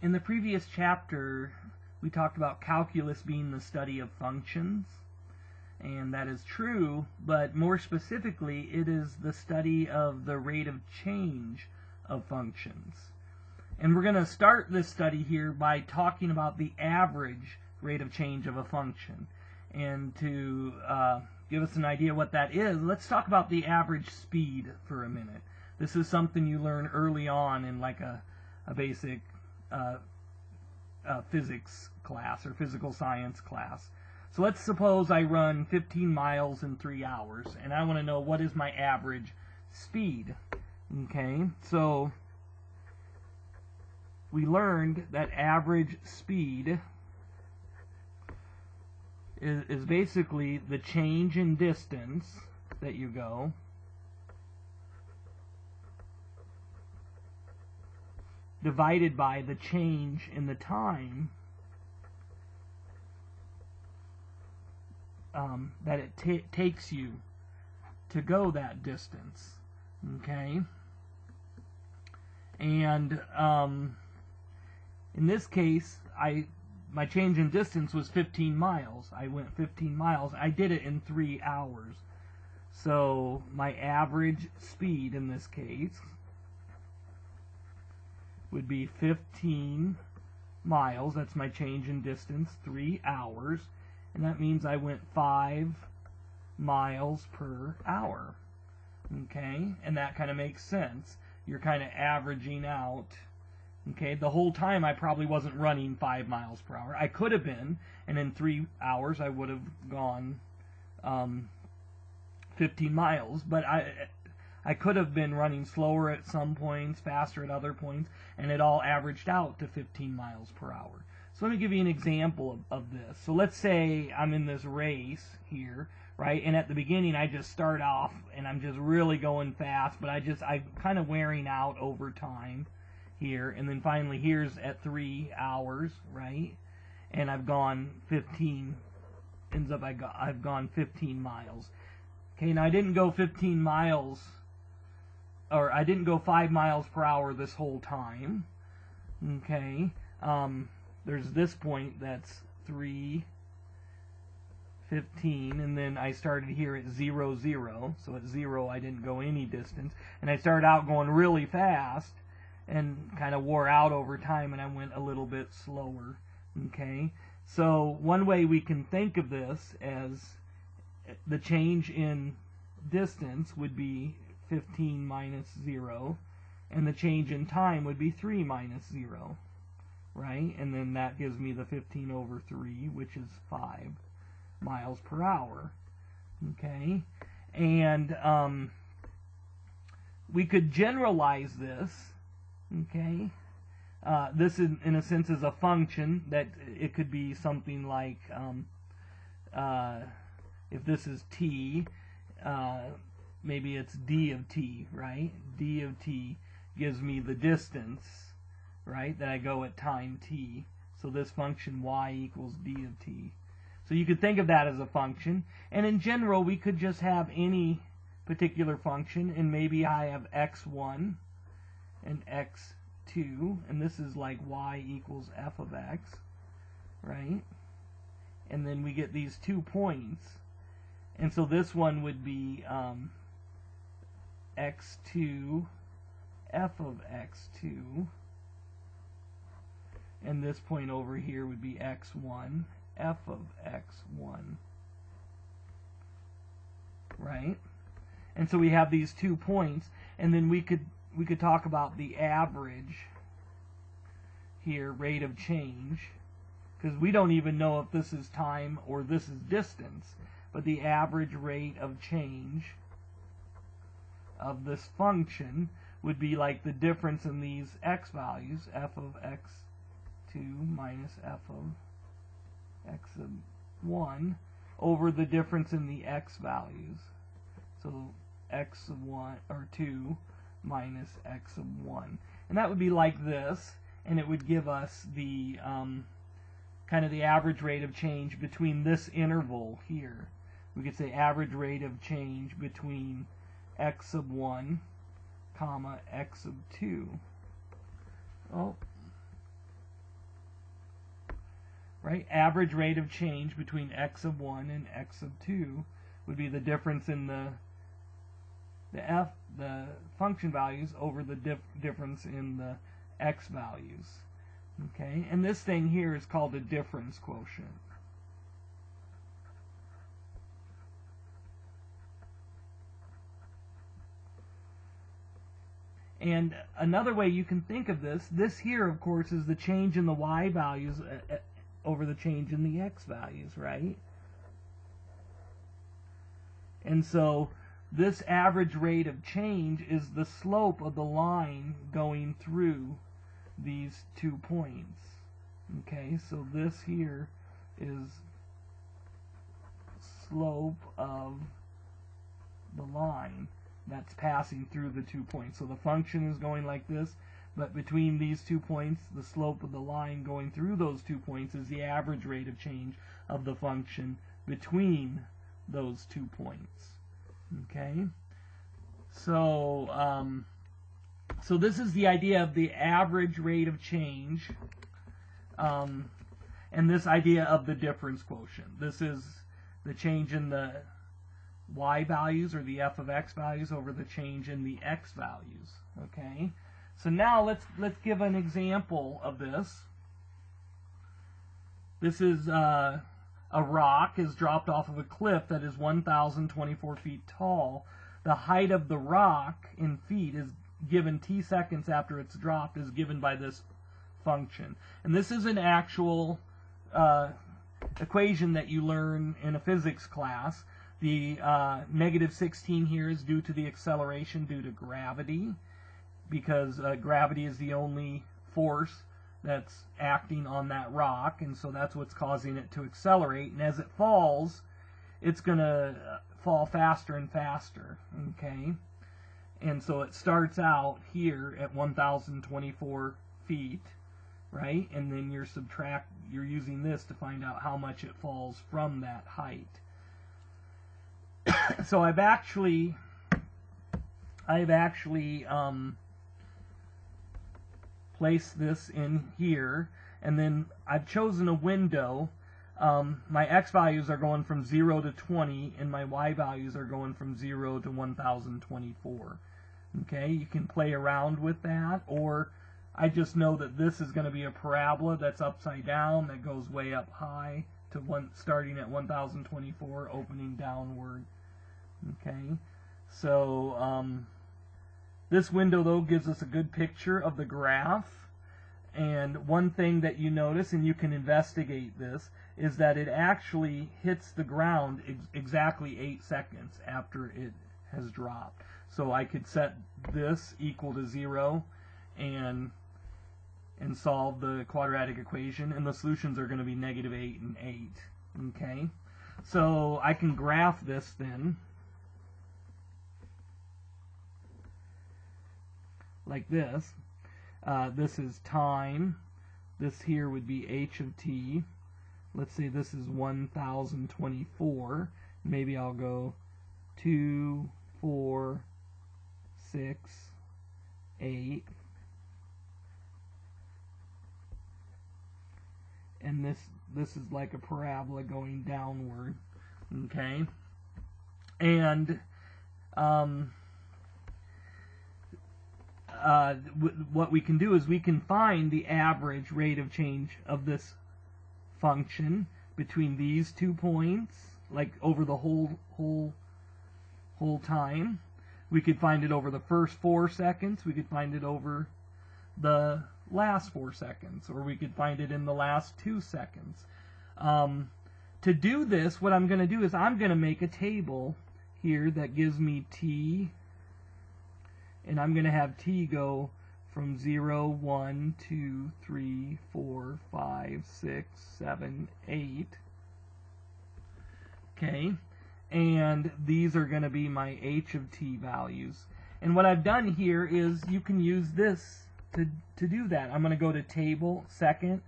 In the previous chapter, we talked about calculus being the study of functions, and that is true, but more specifically, it is the study of the rate of change of functions. And we're going to start this study here by talking about the average rate of change of a function. And to give us an idea what that is, let's talk about the average speed for a minute. This is something you learn early on in like a basic physics class or physical science class. So let's suppose I run 15 miles in 3 hours, and I want to know what is my average speed. Okay, so we learned that average speed is basically the change in distance that you go divided by the change in the time that it takes you to go that distance. Okay, and in this case, my change in distance was 15 miles. I went 15 miles. I did it in 3 hours. So my average speed in this case would be 15 miles. That's my change in distance, 3 hours. And that means I went 5 miles per hour. Okay? And that kind of makes sense. You're kind of averaging out. Okay, the whole time I probably wasn't running 5 miles per hour. I could have been, and in 3 hours I would have gone 15 miles, but I could have been running slower at some points, faster at other points, and it all averaged out to 15 miles per hour. So let me give you an example of this. So let's say I'm in this race here, right? And at the beginning I just start off and I'm just really going fast, but I'm kind of wearing out over time here, and then finally here's at 3 hours, right? And I've gone 15, ends up I've gone 15 miles. Okay, now I didn't go 15 miles, or I didn't go 5 miles per hour this whole time. Okay, there's this point that's 3:15, and then I started here at 0, 0. So at 0 I didn't go any distance, and I started out going really fast and kind of wore out over time, and I went a little bit slower. Okay, so one way we can think of this as the change in distance would be 15 minus 0, and the change in time would be 3 minus 0, right? And then that gives me the 15 over 3, which is 5 miles per hour. Okay, and we could generalize this. Okay, this in a sense is a function that it could be something like if this is t, maybe it's d of t, right? D of t gives me the distance, right, that I go at time t. So this function y equals d of t. So you could think of that as a function, and in general we could just have any particular function, and maybe I have x1 and x2, and this is like y equals f of x, right? And then we get these 2 points, and so this one would be x2 f of x2, and this point over here would be x1 f of x1, right? And so we have these 2 points, and then we could talk about the average here, rate of change, because we don't even know if this is time or this is distance, but the average rate of change of this function would be like the difference in these x values, f of x2 minus f of x of 1, over the difference in the x values. So x of 1 or 2 minus x of 1, and that would be like this, and it would give us the kind of the average rate of change between this interval here. We could say average rate of change between x of 1 comma x of 2. Oh, right? Average rate of change between x of 1 and x of 2 would be the difference in the function values over the difference in the x values. Okay, and this thing here is called a difference quotient. And another way you can think of this here, of course, is the change in the y values over the change in the x values, right? And so this average rate of change is the slope of the line going through these 2 points. Okay, so this here is slope of the line that's passing through the 2 points. So the function is going like this, but between these 2 points, the slope of the line going through those 2 points is the average rate of change of the function between those 2 points. Okay, so so this is the idea of the average rate of change, and this idea of the difference quotient. This is the change in the y values, or the f of x values, over the change in the x values. Okay, so now let's give an example of this. This is a rock is dropped off of a cliff that is 1,024 feet tall. The height of the rock in feet is given t seconds after it's dropped, is given by this function. And this is an actual equation that you learn in a physics class. The negative 16 here is due to the acceleration due to gravity, because gravity is the only force that's acting on that rock, and so that's what's causing it to accelerate. And as it falls, it's going to fall faster and faster. Okay, and so it starts out here at 1,024 feet, right? And then you're using this to find out how much it falls from that height. So I've actually placed this in here, and then I've chosen a window. My x values are going from 0 to 20, and my y values are going from 0 to 1,024. Okay, you can play around with that, or I just know that this is going to be a parabola that's upside down, that goes way up high to starting at 1,024, opening downward. Okay, so this window, though, gives us a good picture of the graph. And one thing that you notice, and you can investigate this, is that it actually hits the ground exactly 8 seconds after it has dropped. So I could set this equal to 0 and solve the quadratic equation, and the solutions are going to be -8 and 8. Okay, so I can graph this then like this. This is time. This here would be h of t. Let's say this is 1,024. Maybe I'll go 2, 4, 6, 8. And this is like a parabola going downward. Okay? And what we can do is we can find the average rate of change of this function between these 2 points, like over the whole time. We could find it over the first 4 seconds. We could find it over the last 4 seconds, or we could find it in the last 2 seconds. To do this, what I'm going to do is I'm going to make a table here that gives me t, and I'm going to have t go from 0, 1, 2, 3, 4, 5, 6, 7, 8. Okay, and these are going to be my h of t values. And what I've done here is you can use this to do that. I'm going to go to table set,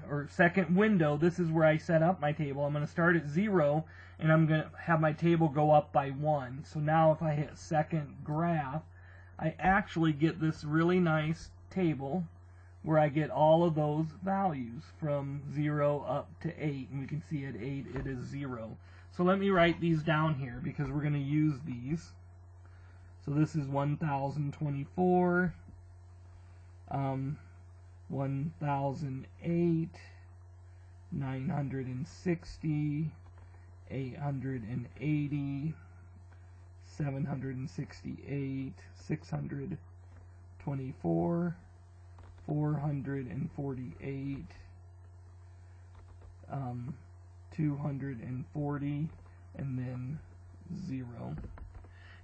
or second window. This is where I set up my table. I'm going to start at 0, and I'm going to have my table go up by 1. So now if I hit second graph, I actually get this really nice table where I get all of those values from 0 up to 8, and we can see at 8 it is 0. So let me write these down here because we're going to use these. So this is 1024, 1008, 960, 880, 768, 624, 448, 240, and then 0.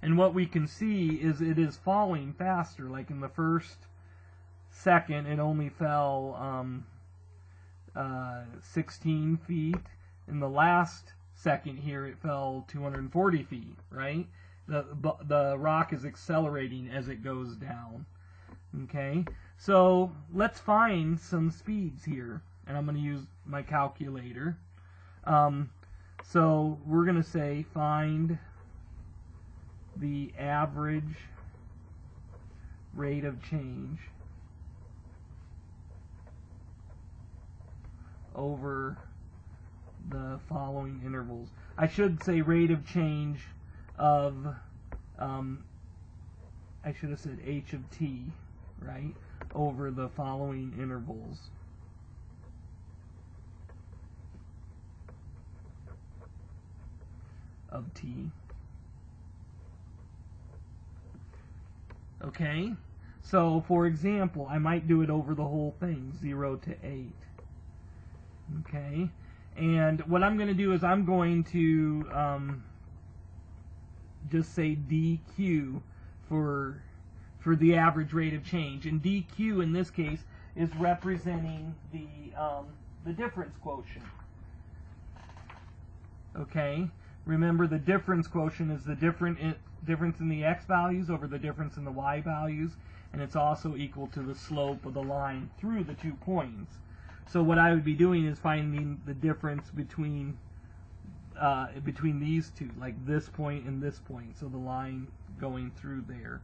And what we can see is it is falling faster. Like in the first second, it only fell 16 feet. In the last second here, it fell 240 feet, right? The rock is accelerating as it goes down. Okay, so let's find some speeds here. And I'm going to use my calculator. So we're going to say find the average rate of change over the following intervals. I should say rate of change of, I should have said h of t, right, over the following intervals. Of t. Okay, so for example, I might do it over the whole thing, 0 to 8. Okay, and what I'm going to do is I'm going to just say dq for the average rate of change, and dq in this case is representing the difference quotient. Okay, remember the difference quotient is the difference in the x values over the difference in the y values, and it's also equal to the slope of the line through the 2 points. So what I would be doing is finding the difference between these two, like this point and this point, so the line going through there.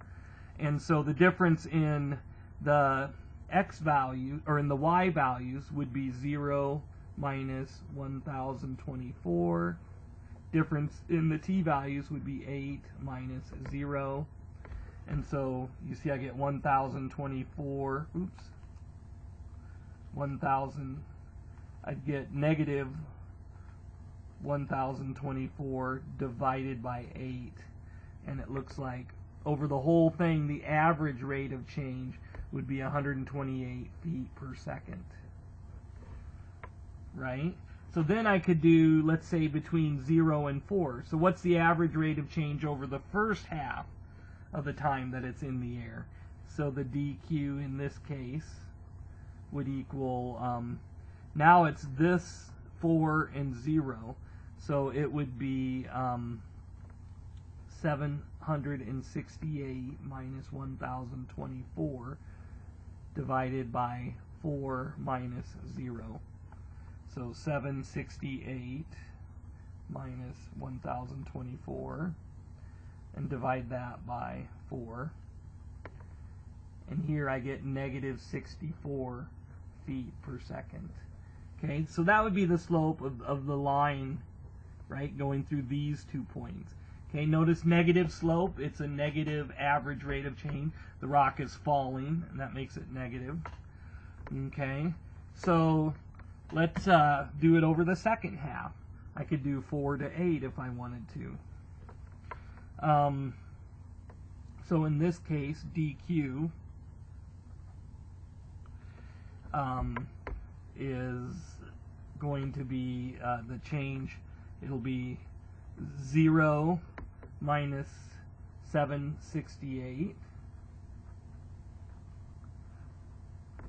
And so the difference in the x value, or in the y values, would be 0 minus 1024. Difference in the t values would be 8 minus 0. And so you see I get 1024, 1000, I'd get negative 1024 divided by 8. And it looks like over the whole thing, the average rate of change would be 128 feet per second. Right? So then I could do, let's say, between 0 and 4. So what's the average rate of change over the first half of the time that it's in the air? So the dq in this case would equal, now it's this 4 and 0. So it would be 768 minus 1024 divided by 4 minus 0. So 768 minus 1024, and divide that by 4. And here I get negative 64 feet per second. Okay, so that would be the slope of the line, right, going through these 2 points. Okay, notice negative slope, it's a negative average rate of change. The rock is falling, and that makes it negative. Okay, so let's do it over the second half. I could do 4 to 8 if I wanted to. So in this case, dq is going to be the change. It'll be 0 minus 768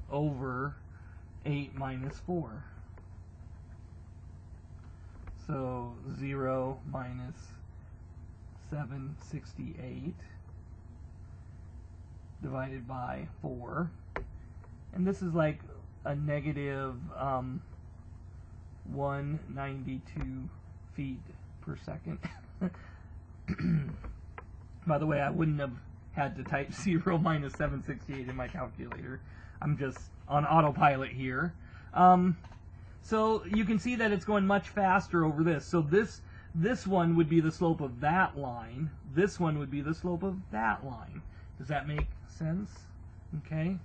over 8 minus 4. So 0 minus 768 divided by 4. And this is like a negative 192 feet per second. By the way, I wouldn't have had to type 0 minus 768 in my calculator. I'm just on autopilot here. So you can see that it's going much faster over this. So this one would be the slope of that line. This one would be the slope of that line. Does that make sense? Okay.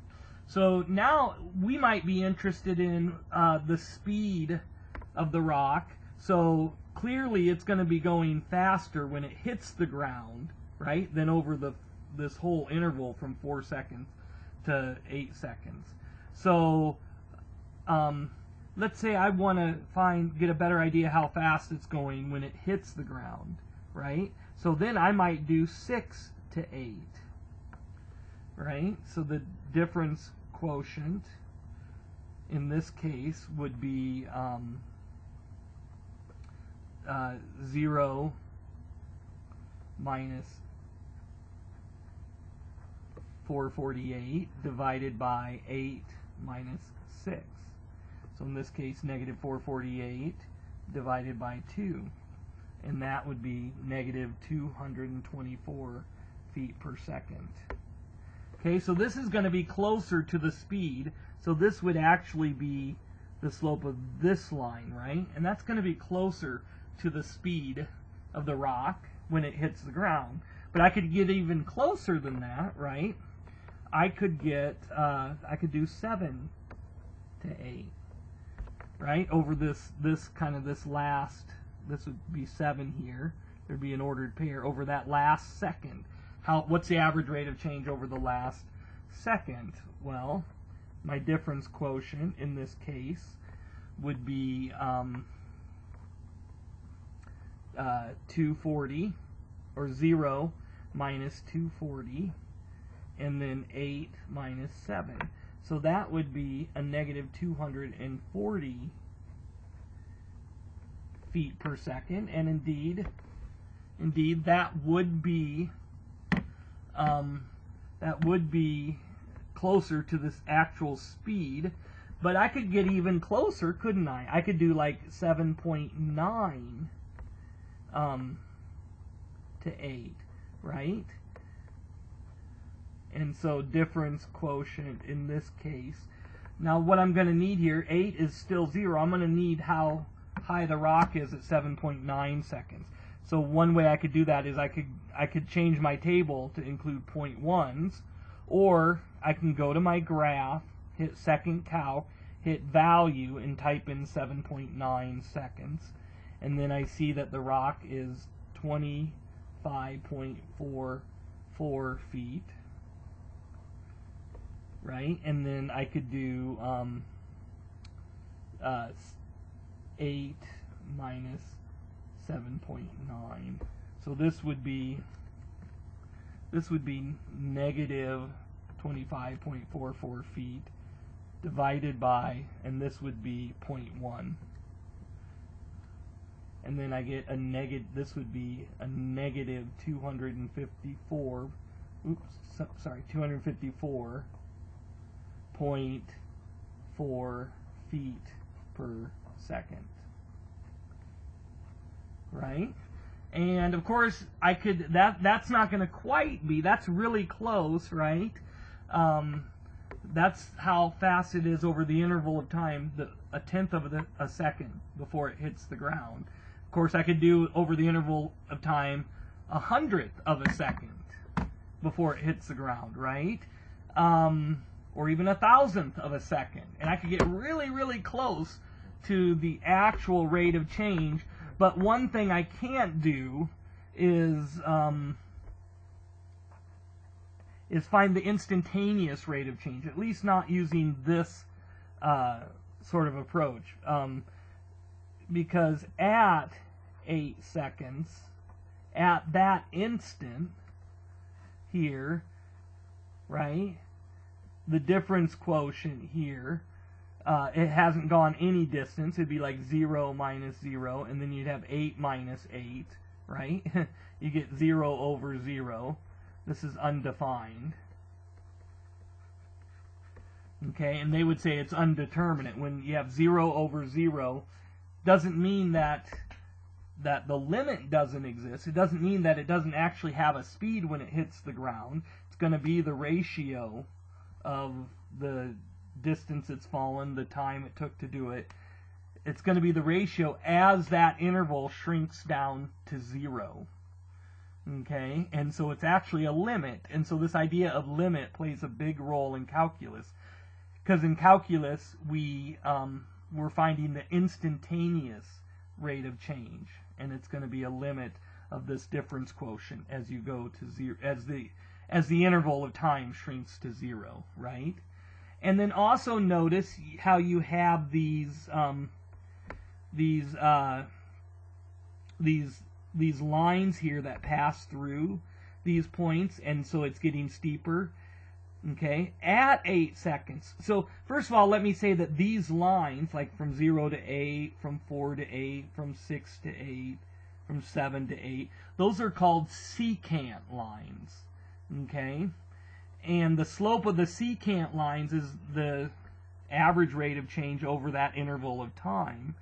So now we might be interested in the speed of the rock. So clearly it's going to be going faster when it hits the ground, right, than over this whole interval from 4 seconds to 8 seconds. So let's say I want to get a better idea how fast it's going when it hits the ground, right? So then I might do 6 to 8, right? So the difference quotient in this case would be 0 minus 448 divided by 8 minus 6. So in this case, negative 448 divided by 2. And that would be negative 224 feet per second. Okay, so this is going to be closer to the speed. So this would actually be the slope of this line, right? And that's going to be closer to the speed of the rock when it hits the ground. But I could get even closer than that, right? I could do 7 to 8, right? Over this last, this would be 7 here. There'd be an ordered pair over that last second. What's the average rate of change over the last second? Well, my difference quotient in this case would be 240, or 0 minus 240, and then 8 minus 7. So that would be a negative 240 feet per second, and indeed that would be closer to this actual speed. But I could get even closer, couldn't I? I could do like 7.9 to 8, right? And so difference quotient in this case. Now what I'm going to need here, 8 is still 0. I'm going to need how high the rock is at 7.9 seconds. So one way I could do that is I could change my table to include 0.1s, or I can go to my graph, hit second calc, hit value, and type in 7.9 seconds. And then I see that the rock is 25.44 feet. Right? And then I could do 8 minus 7.9. So this would be negative 25.44 feet divided by, and this would be 0.1. And then I get this would be a negative 254, 254.4 feet per second. Right? And of course I could, that's not going to quite be, that's really close, right? That's how fast it is over the interval of time, a tenth of a second before it hits the ground. Of course I could do over the interval of time 100th of a second before it hits the ground, right? Or even 1,000th of a second. And I could get really, really close to the actual rate of change. But one thing I can't do is find the instantaneous rate of change, at least not using this sort of approach. Because at 8 seconds, at that instant here, right, the difference quotient here, it hasn't gone any distance. It'd be like 0 minus 0, and then you'd have 8 minus 8, right? You get 0 over 0. This is undefined. Okay, and they would say it's undeterminate. When you have 0 over 0, doesn't mean that the limit doesn't exist. It doesn't mean that it doesn't actually have a speed when it hits the ground. it's going to be the ratio of the distance it's fallen, the time it took to do it. It's going to be the ratio as that interval shrinks down to 0. Okay, and so it's actually a limit. And so this idea of limit plays a big role in calculus, because in calculus we're finding the instantaneous rate of change, and it's going to be a limit of this difference quotient as you go to 0, as the interval of time shrinks to 0, right? And then also notice how you have these lines here that pass through these points, and so it's getting steeper. Okay, at 8 seconds. So first of all, let me say that these lines, like from 0 to 8, from 4 to 8, from 6 to 8, from 7 to 8, those are called secant lines. Okay, and the slope of the secant lines is the average rate of change over that interval of time.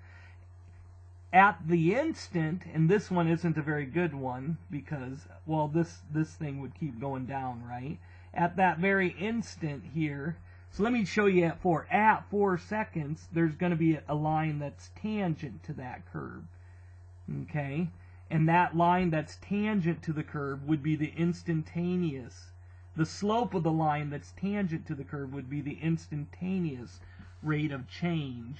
At the instant, and this one isn't a very good one because, well, this thing would keep going down, right? At that very instant here, so let me show you at 4. At 4 seconds, there's going to be a line that's tangent to that curve. Okay? And that line that's tangent to the curve would be the instantaneous. The slope of the line that's tangent to the curve would be the instantaneous rate of change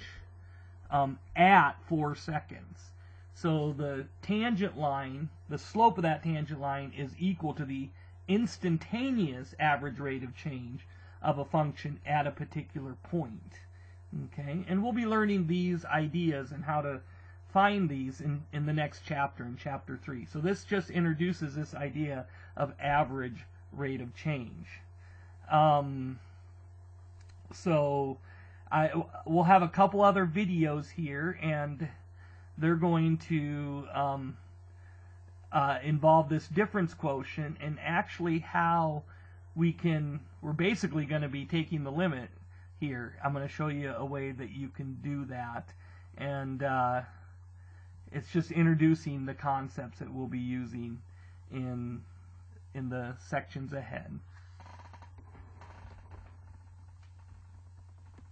at 4 seconds. So the tangent line, the slope of that tangent line is equal to the instantaneous average rate of change of a function at a particular point. Okay, and we'll be learning these ideas and how to find these in the next chapter, in chapter 3. So this just introduces this idea of average rate of change. So we'll have a couple other videos here, and they're going to involve this difference quotient and actually how we're basically going to be taking the limit here. I'm going to show you a way that you can do that, and it's just introducing the concepts that we'll be using in the sections ahead.